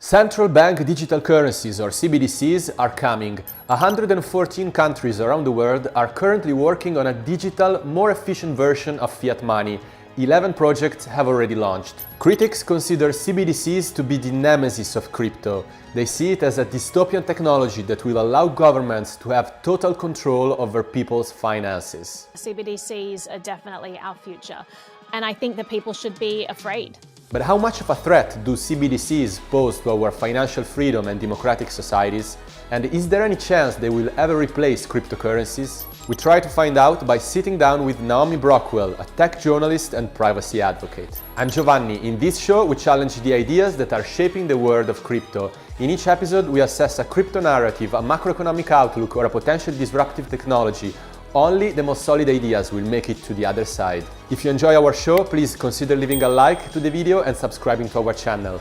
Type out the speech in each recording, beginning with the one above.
Central bank digital currencies, or CBDCs, are coming. 114 countries around the world are currently working on a digital, more efficient version of fiat money. 11 projects have already launched. Critics consider CBDCs to be the nemesis of crypto. They see it as a dystopian technology that will allow governments to have total control over people's finances. CBDCs are definitely our future, and I think that people should be afraid. But how much of a threat do CBDCs pose to our financial freedom and democratic societies? And is there any chance they will ever replace cryptocurrencies? We try to find out by sitting down with Naomi Brockwell, a tech journalist and privacy advocate. I'm Giovanni. In this show, we challenge the ideas that are shaping the world of crypto. In each episode, we assess a crypto narrative, a macroeconomic outlook, or a potential disruptive technology. Only the most solid ideas will make it to the other side. If you enjoy our show, please consider leaving a like to the video and subscribing to our channel.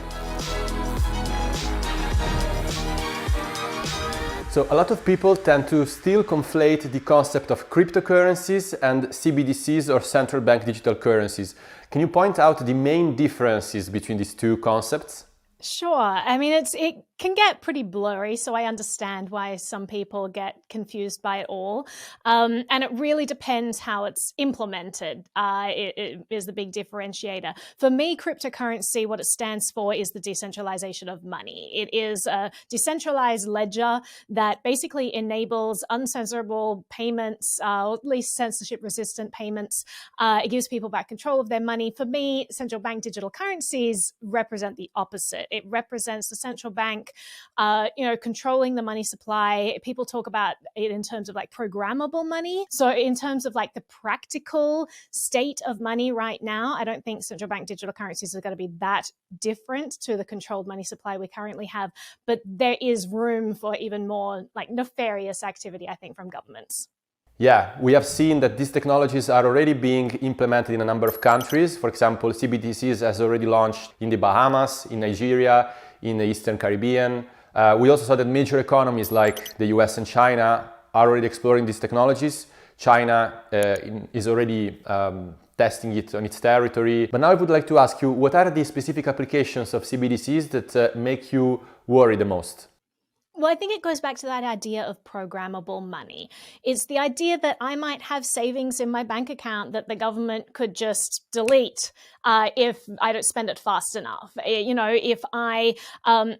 So a lot of people tend to still conflate the concept of cryptocurrencies and CBDCs, or central bank digital currencies. Can you point out the main differences between these two concepts? Sure. I mean, it can get pretty blurry, so I understand why some people get confused by it all. And it really depends how it's implemented. It is the big differentiator. For me, cryptocurrency, what it stands for is the decentralization of money. It is a decentralized ledger that basically enables uncensorable payments, or at least censorship-resistant payments. It gives people back control of their money. For me, central bank digital currencies represent the opposite. It represents the central bank, controlling the money supply. People talk about it in terms of like programmable money. So in terms of like the practical state of money right now, I don't think central bank digital currencies are going to be that different to the controlled money supply we currently have. But there is room for even more like nefarious activity, I think, from governments. Yeah, we have seen that these technologies are already being implemented in a number of countries. For example, CBDCs has already launched in the Bahamas, in Nigeria, in the Eastern Caribbean. We also saw that major economies like the US and China are already exploring these technologies. China is already testing it on its territory. But now I would like to ask you, what are the specific applications of CBDCs that make you worry the most? Well, I think it goes back to that idea of programmable money. It's the idea that I might have savings in my bank account that the government could just delete if I don't spend it fast enough. If I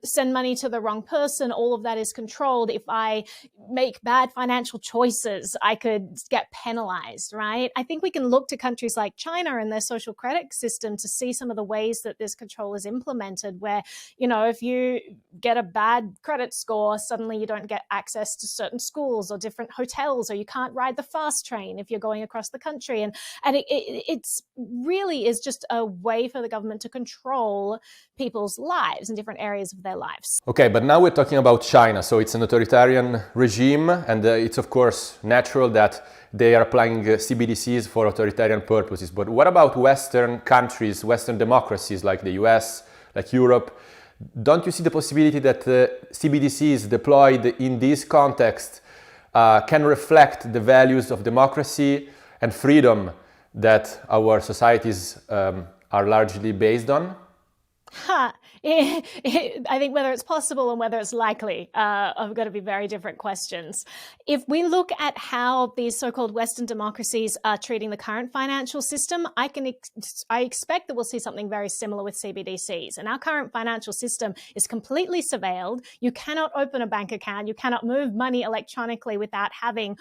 send money to the wrong person, all of that is controlled. If I make bad financial choices, I could get penalized, right? I think we can look to countries like China and their social credit system to see some of the ways that this control is implemented, where, if you get a bad credit score, suddenly you don't get access to certain schools or different hotels, or you can't ride the fast train if you're going across the country. And it's really is just a way for the government to control people's lives in different areas of their lives. Okay, but now we're talking about China. So it's an authoritarian regime, and it's of course natural that they are applying CBDCs for authoritarian purposes. But what about Western countries, Western democracies like the US, like Europe? Don't you see the possibility that CBDCs deployed in this context can reflect the values of democracy and freedom that our societies are largely based on? I think whether it's possible and whether it's likely are going to be very different questions. If we look at how these so-called Western democracies are treating the current financial system, I expect that we'll see something very similar with CBDCs. And our current financial system is completely surveilled. You cannot open a bank account. You cannot move money electronically without having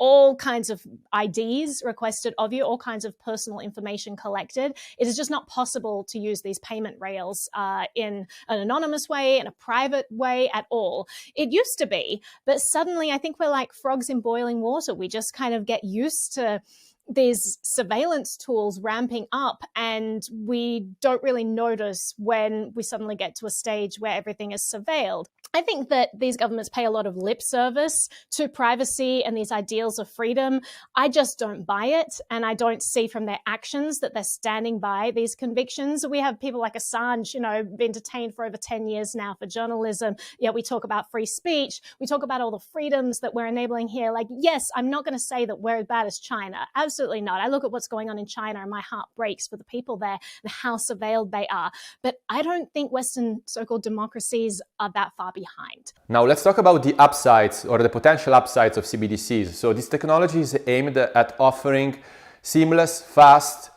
all kinds of IDs requested of you, all kinds of personal information collected. It is just not possible to use these payment rails in an anonymous way, in a private way at all. It used to be, but suddenly I think we're like frogs in boiling water. We just kind of get used to these surveillance tools ramping up, and we don't really notice when we suddenly get to a stage where everything is surveilled. I think that these governments pay a lot of lip service to privacy and these ideals of freedom. I just don't buy it, and I don't see from their actions that they're standing by these convictions. We have people like Assange, been detained for over 10 years now for journalism. Yet we talk about free speech. We talk about all the freedoms that we're enabling here. Like, yes, I'm not going to say that we're as bad as China. Absolutely Absolutely not. I look at what's going on in China and my heart breaks for the people there and how surveilled they are. But I don't think Western so-called democracies are that far behind. Now let's talk about the upsides or the potential upsides of CBDCs. So this technology is aimed at offering seamless, fast,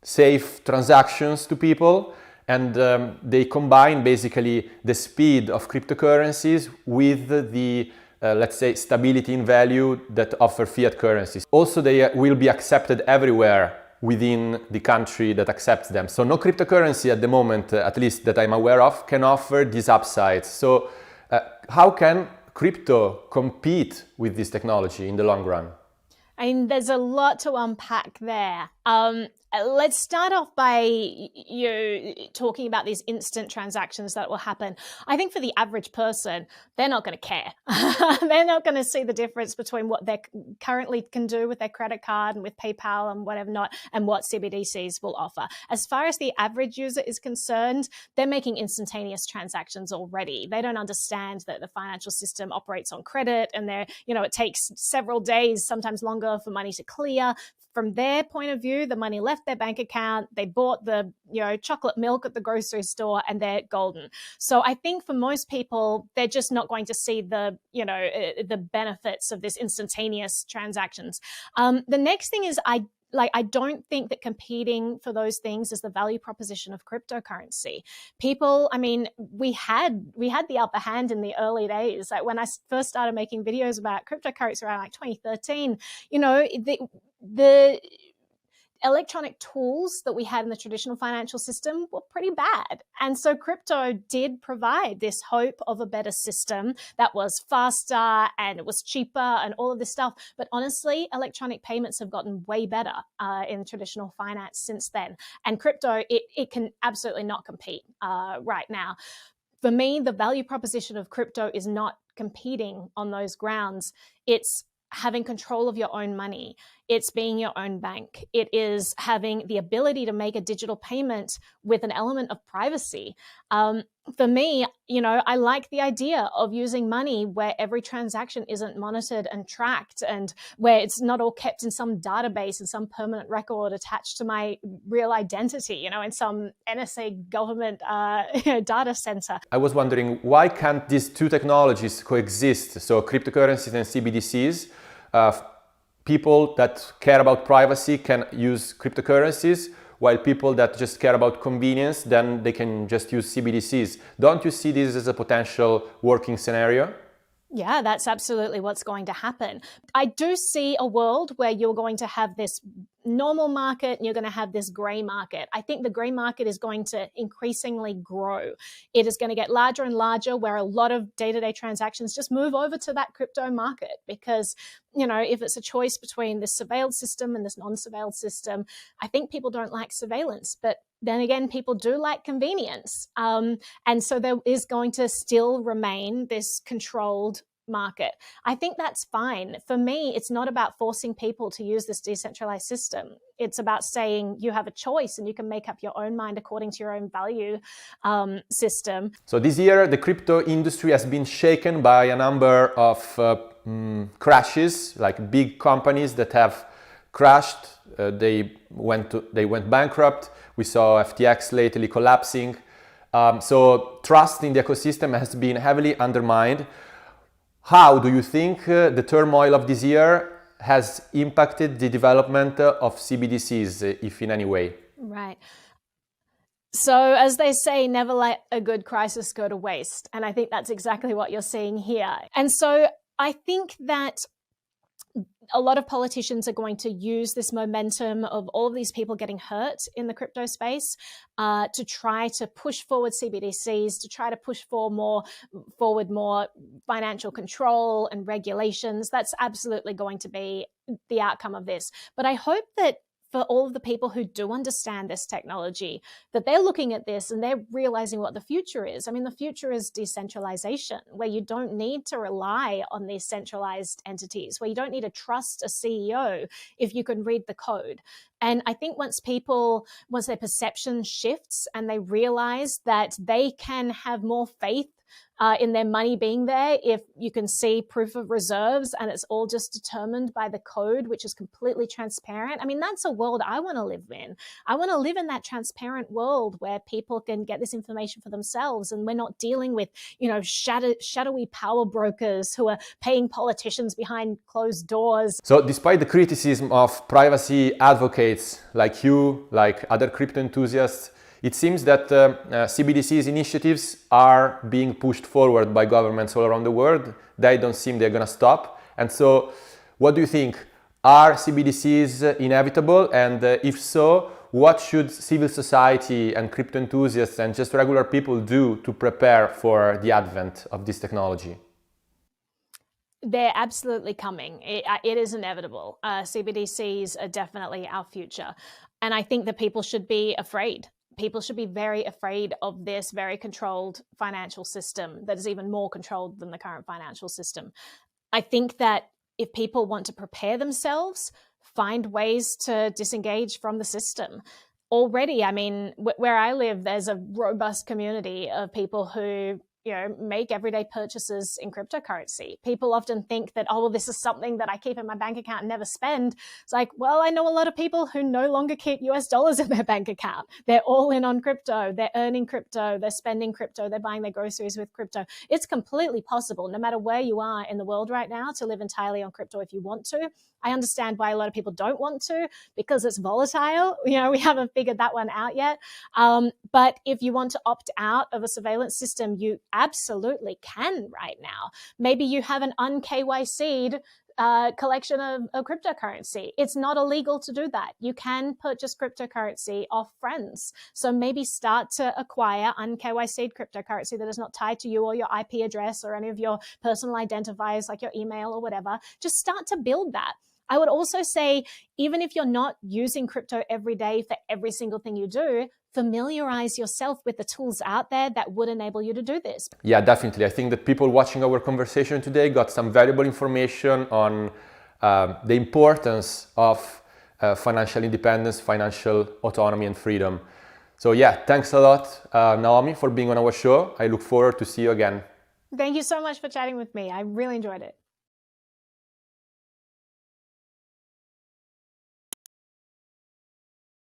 safe transactions to people, and they combine basically the speed of cryptocurrencies with the let's say stability in value that offer fiat currencies. Also, they will be accepted everywhere within the country that accepts them. So no cryptocurrency at the moment, at least that I'm aware of, can offer these upsides. So how can crypto compete with this technology in the long run? I mean, there's a lot to unpack there. Let's start off by talking about these instant transactions that will happen. I think for the average person, they're not going to care. They're not going to see the difference between what they currently can do with their credit card and with PayPal and whatever not, and what CBDCs will offer. As far as the average user is concerned, they're making instantaneous transactions already. They don't understand that the financial system operates on credit, and it takes several days, sometimes longer, for money to clear. From their point of view, the money left their bank account, they bought the chocolate milk at the grocery store, and they're golden. So I think for most people, they're just not going to see the benefits of this instantaneous transactions. The next thing is I don't think that competing for those things is the value proposition of cryptocurrency. People, I mean, we had the upper hand in the early days. Like when I first started making videos about cryptocurrency around like 2013, the electronic tools that we had in the traditional financial system were pretty bad. And so crypto did provide this hope of a better system that was faster and it was cheaper and all of this stuff. But honestly, electronic payments have gotten way better in traditional finance since then. And crypto, it can absolutely not compete right now. For me, the value proposition of crypto is not competing on those grounds. It's having control of your own money. It's being your own bank. It is having the ability to make a digital payment with an element of privacy. For me, I like the idea of using money where every transaction isn't monitored and tracked, and where it's not all kept in some database and some permanent record attached to my real identity, in some NSA government data center. I was wondering, why can't these two technologies coexist? So cryptocurrencies and CBDCs. People that care about privacy can use cryptocurrencies, while people that just care about convenience, then they can just use CBDCs. Don't you see this as a potential working scenario? Yeah, that's absolutely what's going to happen. I do see a world where you're going to have this normal market and you're going to have this gray market. I think the gray market is going to increasingly grow. It is going to get larger and larger, where a lot of day-to-day transactions just move over to that crypto market, because if it's a choice between this surveilled system and this non-surveilled system, I think people don't like surveillance, but then again, people do like convenience. And so there is going to still remain this controlled market. I think that's fine. For me, it's not about forcing people to use this decentralized system. It's about saying you have a choice and you can make up your own mind according to your own value system. So this year, the crypto industry has been shaken by a number of crashes, like big companies that have crashed. They went bankrupt. We saw FTX lately collapsing. So trust in the ecosystem has been heavily undermined. How do you think the turmoil of this year has impacted the development of CBDCs, if in any way? Right. So as they say, never let a good crisis go to waste. And I think that's exactly what you're seeing here. And so I think that a lot of politicians are going to use this momentum of all of these people getting hurt in the crypto space to try to push forward CBDCs, to try to push forward more financial control and regulations. That's absolutely going to be the outcome of this. But I hope that for all of the people who do understand this technology, that they're looking at this and they're realizing what the future is. I mean, the future is decentralization, where you don't need to rely on these centralized entities, where you don't need to trust a CEO if you can read the code. And I think once their perception shifts and they realize that they can have more faith in their money being there if you can see proof of reserves and it's all just determined by the code, which is completely transparent. I mean, that's a world I want to live in. I want to live in that transparent world where people can get this information for themselves and we're not dealing with, shadowy power brokers who are paying politicians behind closed doors. So despite the criticism of privacy advocates like you, like other crypto enthusiasts, it seems that CBDCs initiatives are being pushed forward by governments all around the world. They don't seem they're going to stop. And so what do you think? Are CBDCs inevitable? And if so, what should civil society and crypto enthusiasts and just regular people do to prepare for the advent of this technology? They're absolutely coming. It is inevitable. CBDCs are definitely our future. And I think that people should be afraid. People should be very afraid of this very controlled financial system that is even more controlled than the current financial system. I think that if people want to prepare themselves, find ways to disengage from the system. Already, I mean, where I live, there's a robust community of people who make everyday purchases in cryptocurrency. People often think that, oh, well, this is something that I keep in my bank account and never spend. It's like, well, I know a lot of people who no longer keep US dollars in their bank account. They're all in on crypto. They're earning crypto. They're spending crypto. They're buying their groceries with crypto. It's completely possible, no matter where you are in the world right now, to live entirely on crypto if you want to. I understand why a lot of people don't want to, because it's volatile. We haven't figured that one out yet. But if you want to opt out of a surveillance system, you absolutely can right now. Maybe you have an un-KYC'd collection of cryptocurrency. It's not illegal to do that. You can purchase cryptocurrency off friends. So maybe start to acquire un-KYC'd cryptocurrency that is not tied to you or your IP address or any of your personal identifiers like your email or whatever. Just start to build that. I would also say, even if you're not using crypto every day for every single thing you do, familiarize yourself with the tools out there that would enable you to do this. Yeah, definitely. I think that people watching our conversation today got some valuable information on the importance of financial independence, financial autonomy and freedom. So yeah, thanks a lot, Naomi, for being on our show. I look forward to see you again. Thank you so much for chatting with me. I really enjoyed it.